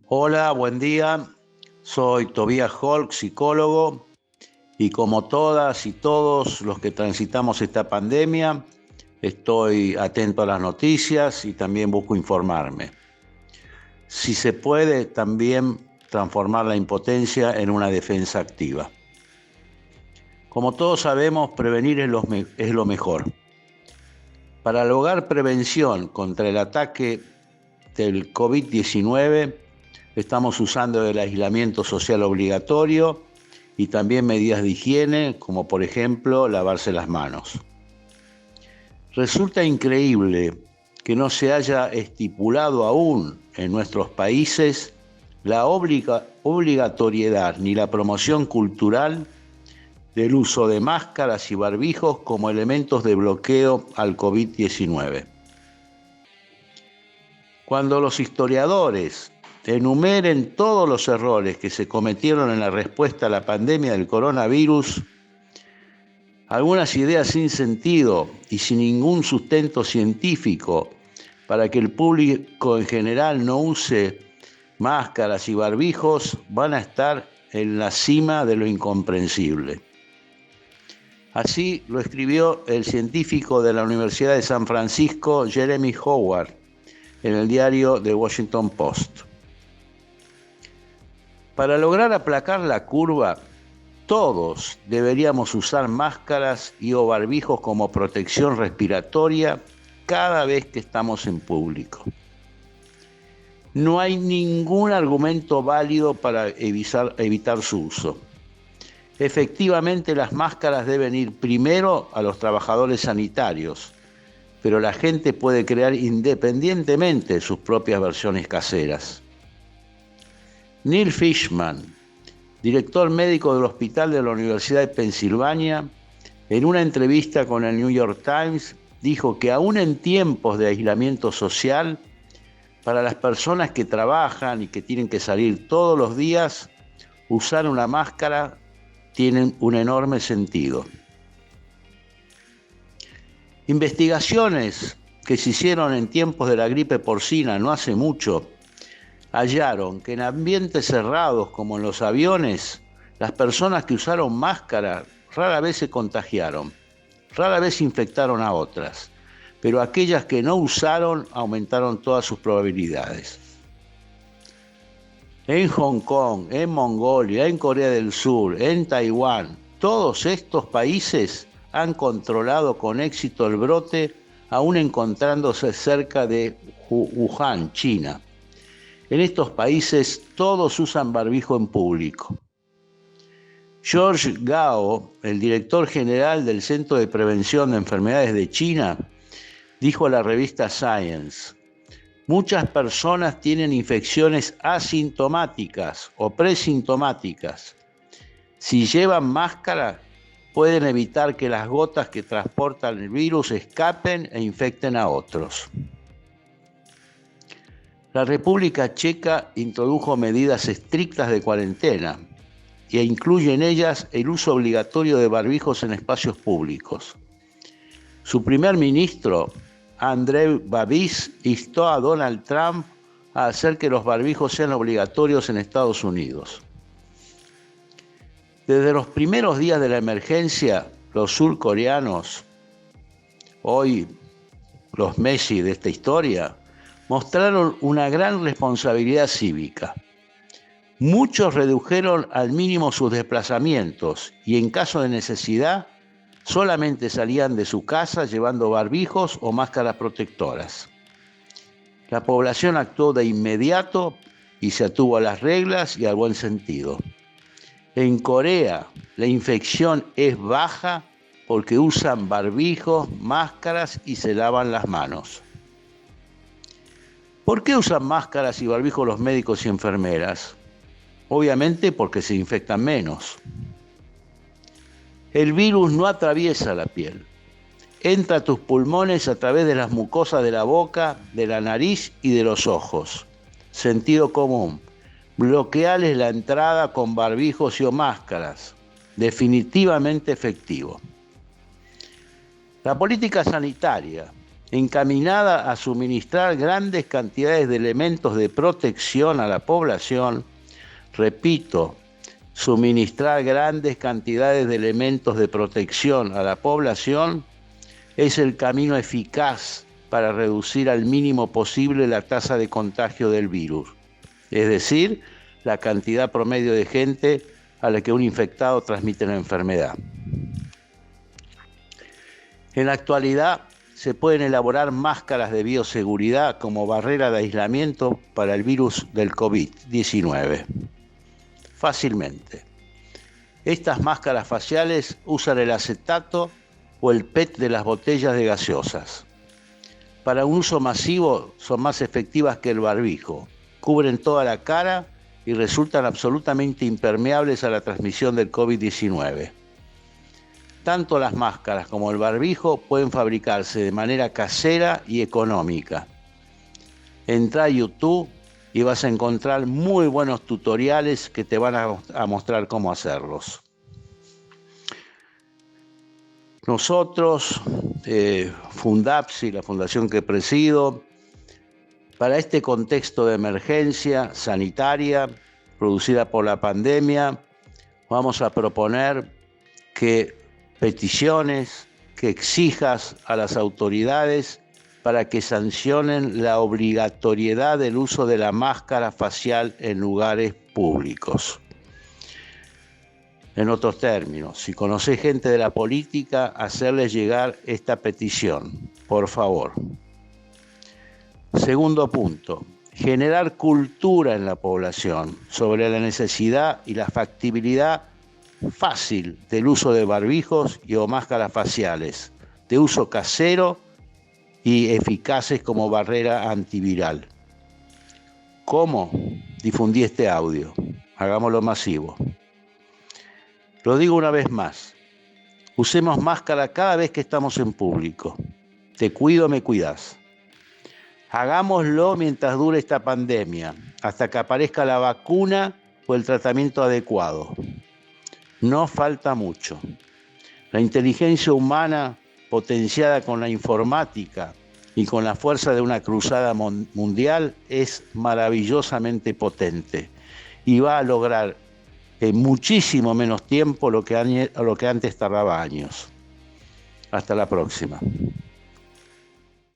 Hola, buen día. Soy Tobías Holk, psicólogo, y como todas y todos los que transitamos esta pandemia, estoy atento a las noticias y también busco informarme. Si se puede, también transformar la impotencia en una defensa activa. Como todos sabemos, prevenir es lo mejor. Para lograr prevención contra el ataque del COVID-19, estamos usando el aislamiento social obligatorio y también medidas de higiene, como por ejemplo lavarse las manos. Resulta increíble que no se haya estipulado aún en nuestros países la obligatoriedad ni la promoción cultural del uso de máscaras y barbijos como elementos de bloqueo al COVID-19. Cuando los historiadores enumeren todos los errores que se cometieron en la respuesta a la pandemia del coronavirus, algunas ideas sin sentido y sin ningún sustento científico para que el público en general no use máscaras y barbijos van a estar en la cima de lo incomprensible. Así lo escribió el científico de la Universidad de San Francisco, Jeremy Howard, en el diario The Washington Post. Para lograr aplacar la curva, todos deberíamos usar máscaras y o barbijos como protección respiratoria cada vez que estamos en público. No hay ningún argumento válido para evitar su uso. Efectivamente, las máscaras deben ir primero a los trabajadores sanitarios, pero la gente puede crear independientemente sus propias versiones caseras. Neil Fishman, director médico del Hospital de la Universidad de Pensilvania, en una entrevista con el New York Times, dijo que aún en tiempos de aislamiento social, para las personas que trabajan y que tienen que salir todos los días, usar una máscara tiene un enorme sentido. Investigaciones que se hicieron en tiempos de la gripe porcina no hace mucho, hallaron que en ambientes cerrados como en los aviones, las personas que usaron máscara rara vez se contagiaron, rara vez infectaron a otras, pero aquellas que no usaron aumentaron todas sus probabilidades. En Hong Kong, en Mongolia, en Corea del Sur, en Taiwán, todos estos países han controlado con éxito el brote, aún encontrándose cerca de Wuhan, China. En estos países todos usan barbijo en público. George Gao, el director general del Centro de Prevención de Enfermedades de China, dijo a la revista Science: muchas personas tienen infecciones asintomáticas o presintomáticas. Si llevan máscara, pueden evitar que las gotas que transportan el virus escapen e infecten a otros. La República Checa introdujo medidas estrictas de cuarentena e incluye en ellas el uso obligatorio de barbijos en espacios públicos. Su primer ministro, Andrej Babis, instó a Donald Trump a hacer que los barbijos sean obligatorios en Estados Unidos. Desde los primeros días de la emergencia, los surcoreanos, hoy los Messi de esta historia, mostraron una gran responsabilidad cívica. Muchos redujeron al mínimo sus desplazamientos y en caso de necesidad solamente salían de su casa llevando barbijos o máscaras protectoras. La población actuó de inmediato y se atuvo a las reglas y al buen sentido. En Corea, la infección es baja porque usan barbijos, máscaras y se lavan las manos. ¿Por qué usan máscaras y barbijos los médicos y enfermeras? Obviamente porque se infectan menos. El virus no atraviesa la piel. Entra a tus pulmones a través de las mucosas de la boca, de la nariz y de los ojos. Sentido común. Bloqueales la entrada con barbijos y o máscaras. Definitivamente efectivo. La política sanitaria encaminada a suministrar grandes cantidades de elementos de protección a la población. Repito, suministrar grandes cantidades de elementos de protección a la población es el camino eficaz para reducir al mínimo posible la tasa de contagio del virus, es decir, la cantidad promedio de gente a la que un infectado transmite la enfermedad. En la actualidad se pueden elaborar máscaras de bioseguridad como barrera de aislamiento para el virus del COVID-19. Fácilmente. Estas máscaras faciales usan el acetato o el PET de las botellas de gaseosas. Para un uso masivo son más efectivas que el barbijo, cubren toda la cara y resultan absolutamente impermeables a la transmisión del COVID-19. Tanto las máscaras como el barbijo pueden fabricarse de manera casera y económica. Entra a YouTube y vas a encontrar muy buenos tutoriales que te van a mostrar cómo hacerlos. Nosotros, Fundapsi, la fundación que presido, para este contexto de emergencia sanitaria producida por la pandemia, vamos a proponer que peticiones, que exijas a las autoridades para que sancionen la obligatoriedad del uso de la máscara facial en lugares públicos. En otros términos, si conocés gente de la política, hacerles llegar esta petición, por favor. Segundo punto, generar cultura en la población sobre la necesidad y la factibilidad fácil del uso de barbijos y o máscaras faciales, de uso casero y eficaces como barrera antiviral. ¿Cómo? Difundí este audio. Hagámoslo masivo. Lo digo una vez más. Usemos máscara cada vez que estamos en público. Te cuido, me cuidas. Hagámoslo mientras dure esta pandemia, hasta que aparezca la vacuna o el tratamiento adecuado. No falta mucho. La inteligencia humana, potenciada con la informática y con la fuerza de una cruzada mundial, es maravillosamente potente y va a lograr en muchísimo menos tiempo lo que antes tardaba años. Hasta la próxima.